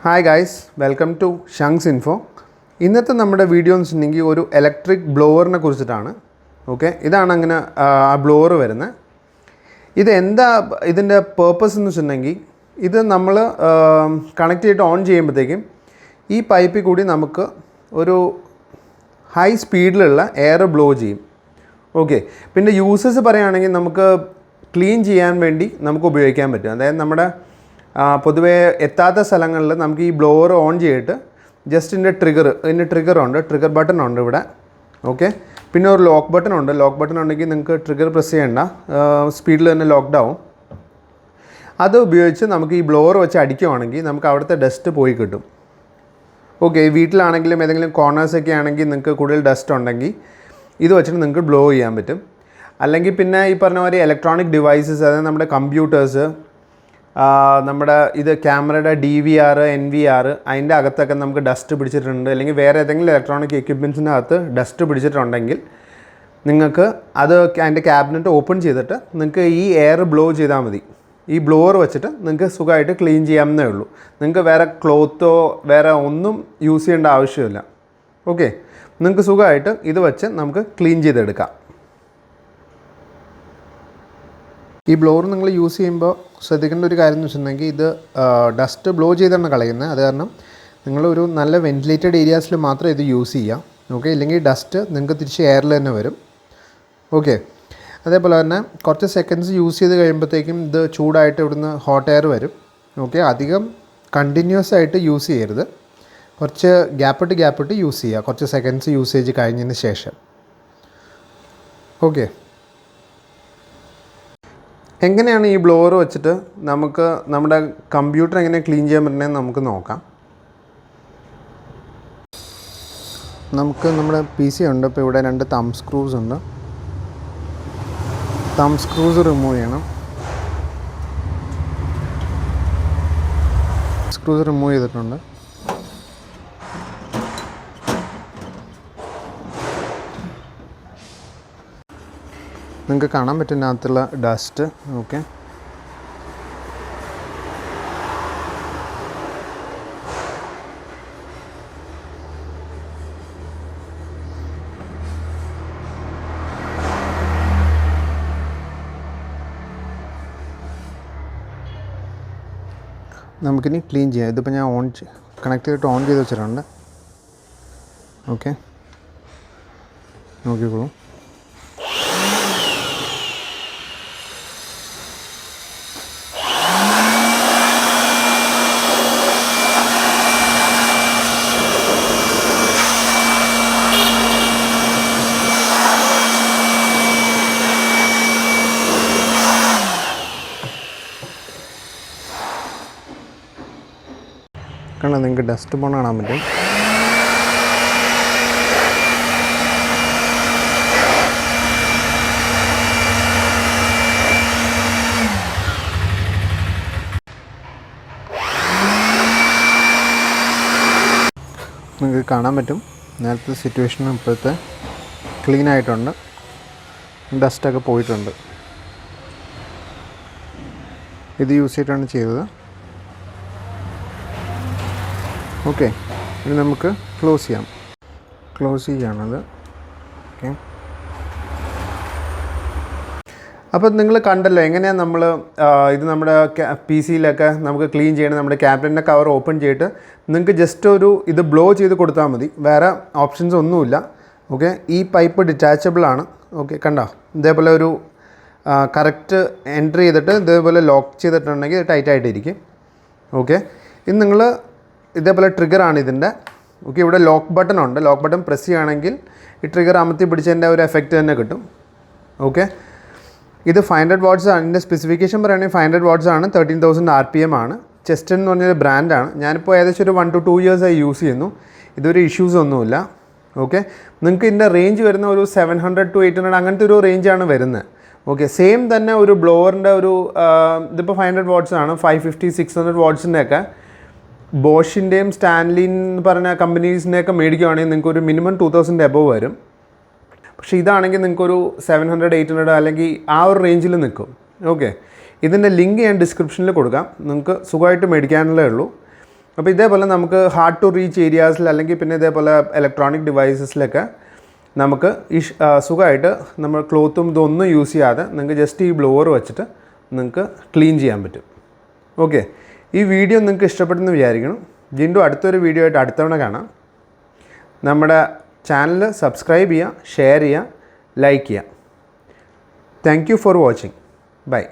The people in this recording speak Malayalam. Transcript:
Hi guys, welcome to Shanks Info. ഇന്നത്തെ നമ്മുടെ വീഡിയോ എന്ന് വെച്ചിട്ടുണ്ടെങ്കിൽ ഒരു ഇലക്ട്രിക് ബ്ലോവറിനെ കുറിച്ചിട്ടാണ്. ഓക്കെ, ഇതാണ് അങ്ങനെ ആ ബ്ലോവർ വരുന്നത്. ഇത് എന്താ ഇതിൻ്റെ പേർപ്പസ് എന്ന് വെച്ചിട്ടുണ്ടെങ്കിൽ ഇത് നമ്മൾ കണക്ട് ചെയ്തിട്ട് ഓൺ ചെയ്യുമ്പോഴത്തേക്കും ഈ പൈപ്പിൽ കൂടി നമുക്ക് ഒരു ഹൈ സ്പീഡിലുള്ള എയർ ബ്ലോ ചെയ്യും. ഓക്കെ, പിന്നെ യൂസസ് പറയുകയാണെങ്കിൽ നമുക്ക് ക്ലീൻ ചെയ്യാൻ വേണ്ടി നമുക്ക് ഉപയോഗിക്കാൻ പറ്റും. അതായത് നമ്മുടെ പൊതുവേ എത്താത്ത സ്ഥലങ്ങളിൽ നമുക്ക് ഈ ബ്ലോവർ ഓൺ ചെയ്തിട്ട് ജസ്റ്റ് ഇതിൻ്റെ ട്രിഗറുണ്ട്, ട്രിഗർ ബട്ടൺ ഉണ്ട് ഇവിടെ. ഓക്കെ, പിന്നെ ഒരു ലോക്ക് ബട്ടൺ ഉണ്ട്. ലോക്ക് ബട്ടൺ ഉണ്ടെങ്കിൽ നിങ്ങൾക്ക് ട്രിഗർ പ്രസ് ചെയ്യേണ്ട, സ്പീഡിൽ തന്നെ ലോക്ക്ഡ് ആവും. അത് ഉപയോഗിച്ച് നമുക്ക് ഈ ബ്ലോവർ വെച്ച് അടിക്കുവാണെങ്കിൽ നമുക്ക് അവിടുത്തെ ഡസ്റ്റ് പോയി കിട്ടും. ഓക്കെ, വീട്ടിലാണെങ്കിലും ഏതെങ്കിലും കോർണേഴ്സൊക്കെ ആണെങ്കിൽ നിങ്ങൾക്ക് കൂടുതൽ ഡസ്റ്റ് ഉണ്ടെങ്കിൽ ഇത് വെച്ചിട്ട് നിങ്ങൾക്ക് ബ്ലോ ചെയ്യാൻ പറ്റും. അല്ലെങ്കിൽ പിന്നെ ഈ പറഞ്ഞ പോലെ ഇലക്ട്രോണിക് ഡിവൈസസ്, അതായത് നമ്മുടെ കമ്പ്യൂട്ടേഴ്സ്, നമ്മുടെ ഇത് ക്യാമറയുടെ DVR NVR അതിൻ്റെ അകത്തൊക്കെ നമുക്ക് ഡസ്റ്റ് പിടിച്ചിട്ടുണ്ട്, അല്ലെങ്കിൽ വേറെ ഏതെങ്കിലും ഇലക്ട്രോണിക് എക്യുപ്മെൻറ്റ്സിൻ്റെ അകത്ത് ഡസ്റ്റ് പിടിച്ചിട്ടുണ്ടെങ്കിൽ നിങ്ങൾക്ക് അത് അതിൻ്റെ ക്യാബിനറ്റ് ഓപ്പൺ ചെയ്തിട്ട് നിങ്ങൾക്ക് ഈ എയർ ബ്ലോ ചെയ്താൽ മതി. ഈ ബ്ലോവർ വെച്ചിട്ട് നിങ്ങൾക്ക് സുഖമായിട്ട് ക്ലീൻ ചെയ്യാവുന്നേ ഉള്ളൂ. നിങ്ങൾക്ക് വേറെ ക്ലോത്തോ വേറെ ഒന്നും യൂസ് ചെയ്യേണ്ട ആവശ്യമില്ല. ഓക്കെ, നിങ്ങൾക്ക് സുഖമായിട്ട് ഇത് വെച്ച് നമുക്ക് ക്ലീൻ ചെയ്തെടുക്കാം. ഈ ബ്ലോവർ നിങ്ങൾ യൂസ് ചെയ്യുമ്പോൾ ശ്രദ്ധിക്കേണ്ട ഒരു കാര്യം എന്ന് വെച്ചിട്ടുണ്ടെങ്കിൽ ഇത് ഡസ്റ്റ് ബ്ലോ ചെയ്താണ് കളയുന്നത്. അത് കാരണം നിങ്ങളൊരു നല്ല വെൻറ്റിലേറ്റഡ് ഏരിയാസിൽ മാത്രമേ ഇത് യൂസ് ചെയ്യാം. ഓക്കെ, ഇല്ലെങ്കിൽ ഡസ്റ്റ് നിങ്ങൾക്ക് തിരിച്ച് എയറിൽ തന്നെ വരും. ഓക്കെ, അതേപോലെ തന്നെ കുറച്ച് സെക്കൻഡ്സ് യൂസ് ചെയ്ത് കഴിയുമ്പോഴത്തേക്കും ഇത് ചൂടായിട്ട് ഇവിടുന്ന് ഹോട്ട് എയർ വരും. ഓക്കെ, അധികം കണ്ടിന്യൂസ് ആയിട്ട് യൂസ് ചെയ്യരുത്, കുറച്ച് ഗ്യാപ്പിട്ട് യൂസ് ചെയ്യുക, കുറച്ച് സെക്കൻഡ്സ് യൂസേജ് കഴിഞ്ഞതിന് ശേഷം. ഓക്കെ, എങ്ങനെയാണ് ഈ ബ്ലോവർ വെച്ചിട്ട് നമുക്ക് നമ്മുടെ കമ്പ്യൂട്ടർ എങ്ങനെ ക്ലീൻ ചെയ്യാൻ പറ്റുന്നതെന്ന് നമുക്ക് നോക്കാം. നമുക്ക് നമ്മുടെ PC ഉണ്ട്. ഇപ്പോൾ ഇവിടെ 2 തം സ്ക്രൂസ് ഉണ്ട്. തം സ്ക്രൂസ് റിമൂവ് ചെയ്യണം. സ്ക്രൂസ് റിമൂവ് ചെയ്തിട്ടുണ്ട്. നിങ്ങൾക്ക് കാണാൻ പറ്റും അതിനകത്തുള്ള ഡസ്റ്റ്. ഓക്കെ, നമുക്കിനി ക്ലീൻ ചെയ്യാം. ഇതിപ്പോൾ ഞാൻ കണക്ട് ചെയ്തിട്ട് ഓൺ ചെയ്ത് വെച്ചിട്ടുണ്ട്. ഓക്കെ, നോക്കിക്കോളൂ. കാരണം നിങ്ങൾക്ക് ഡസ്റ്റ് പോണ കാണാൻ പറ്റും. നിങ്ങൾക്ക് കാണാൻ പറ്റും നേരത്തെ സിറ്റുവേഷനും ഇപ്പോഴത്തെ ക്ലീൻ ആയിട്ടുണ്ട്, ഡസ്റ്റൊക്കെ പോയിട്ടുണ്ട്. ഇത് യൂസ് ചെയ്തിട്ടാണ് ചെയ്തത്. ഓക്കെ, ഇനി നമുക്ക് ക്ലോസ് ചെയ്യാണത്. ഓക്കെ, അപ്പോൾ നിങ്ങൾ കണ്ടല്ലോ എങ്ങനെയാണ് നമ്മൾ ഇത് നമ്മുടെ PC-യിലൊക്കെ നമുക്ക് ക്ലീൻ ചെയ്യണം. നമ്മുടെ ക്യാബിനറ്റിൻ്റെ കവർ ഓപ്പൺ ചെയ്തിട്ട് നിങ്ങൾക്ക് ജസ്റ്റ് ഇത് ബ്ലോ ചെയ്ത് കൊടുത്താൽ മതി, വേറെ ഓപ്ഷൻസ് ഒന്നുമില്ല. ഓക്കെ, ഈ പൈപ്പ് ഡിറ്റാച്ചബിൾ ആണ്. ഓക്കെ, കണ്ടോ, ഇതേപോലെ ഒരു കറക്റ്റ് എൻട്രി ചെയ്തിട്ട് ഇതേപോലെ ലോക്ക് ചെയ്തിട്ടുണ്ടെങ്കിൽ ടൈറ്റായിട്ടിരിക്കും. ഓക്കെ, ഇത് നിങ്ങൾ ഇതേപോലെ ട്രിഗറാണ് ഇതിൻ്റെ. ഓക്കെ, ഇവിടെ ലോക്ക് ബട്ടൺ ഉണ്ട്. ലോക്ക് ബട്ടൺ പ്രസ് ചെയ്യുകയാണെങ്കിൽ ഈ ട്രിഗർ അമർത്തി പിടിച്ചതിൻ്റെ ഒരു എഫക്റ്റ് തന്നെ കിട്ടും. ഓക്കെ, ഇത് 500 വാട്ട്സ് ആണ്. ഇതിൻ്റെ സ്പെസിഫിക്കേഷൻ പറയുകയാണെങ്കിൽ 500 വാട്ട്സ് ആണ്, 13,000 RPM ആണ്. ചെസ്റ്റൻ എന്ന് പറഞ്ഞൊരു ബ്രാൻഡാണ്. ഞാനിപ്പോൾ ഏകദേശം ഒരു 1 to 2 ഇയേഴ്സായി യൂസ് ചെയ്യുന്നു. ഇതൊരു ഇഷ്യൂസ് ഒന്നുമില്ല. ഓക്കെ, നിങ്ങൾക്ക് ഇതിൻ്റെ റേഞ്ച് വരുന്ന ഒരു 700 to 800 അങ്ങനത്തെ ഒരു റേഞ്ചാണ് വരുന്നത്. ഓക്കെ, സെയിം തന്നെ ഒരു ബ്ലോവറിൻ്റെ ഇതിപ്പോൾ 500 വാട്ട്സ് ആണ്. 550 600 വാട്ട്സിൻ്റെയൊക്കെ ബോഷിൻ്റെയും സ്റ്റാൻലിൻ എന്ന് പറഞ്ഞ കമ്പനീസിനെയൊക്കെ മേടിക്കുകയാണെങ്കിൽ നിങ്ങൾക്കൊരു മിനിമം 2000 എബവ് വരും. പക്ഷേ ഇതാണെങ്കിൽ നിങ്ങൾക്കൊരു 700 800 അല്ലെങ്കിൽ ആ ഒരു റേഞ്ചിൽ നിൽക്കും. ഓക്കെ, ഇതിൻ്റെ ലിങ്ക് ഞാൻ ഡിസ്ക്രിപ്ഷനിൽ കൊടുക്കാം, നിങ്ങൾക്ക് സുഖമായിട്ട് മേടിക്കാനുള്ളേ ഉള്ളൂ. അപ്പോൾ ഇതേപോലെ നമുക്ക് ഹാർഡ് ടു റീച്ച് ഏരിയാസിൽ അല്ലെങ്കിൽ പിന്നെ ഇതേപോലെ ഇലക്ട്രോണിക് ഡിവൈസസിലൊക്കെ നമുക്ക് ഈ സുഖമായിട്ട് നമ്മൾ ക്ലോത്തും ഇതൊന്നും യൂസ് ചെയ്യാതെ നിങ്ങൾക്ക് ജസ്റ്റ് ഈ ബ്ലോവർ വെച്ചിട്ട് നിങ്ങൾക്ക് ക്ലീൻ ചെയ്യാൻ പറ്റും. ഓക്കെ, ഈ വീഡിയോ നിങ്ങൾക്ക് ഇഷ്ടപ്പെട്ടെന്ന് വിചാരിക്കണം. വീണ്ടും അടുത്തൊരു വീഡിയോ ആയിട്ട് അടുത്തവണ കാണാം. നമ്മുടെ ചാനൽ സബ്സ്ക്രൈബ് ചെയ്യുക, ഷെയർ ചെയ്യുക, ലൈക്ക് ചെയ്യുക. Thank you for watching. By.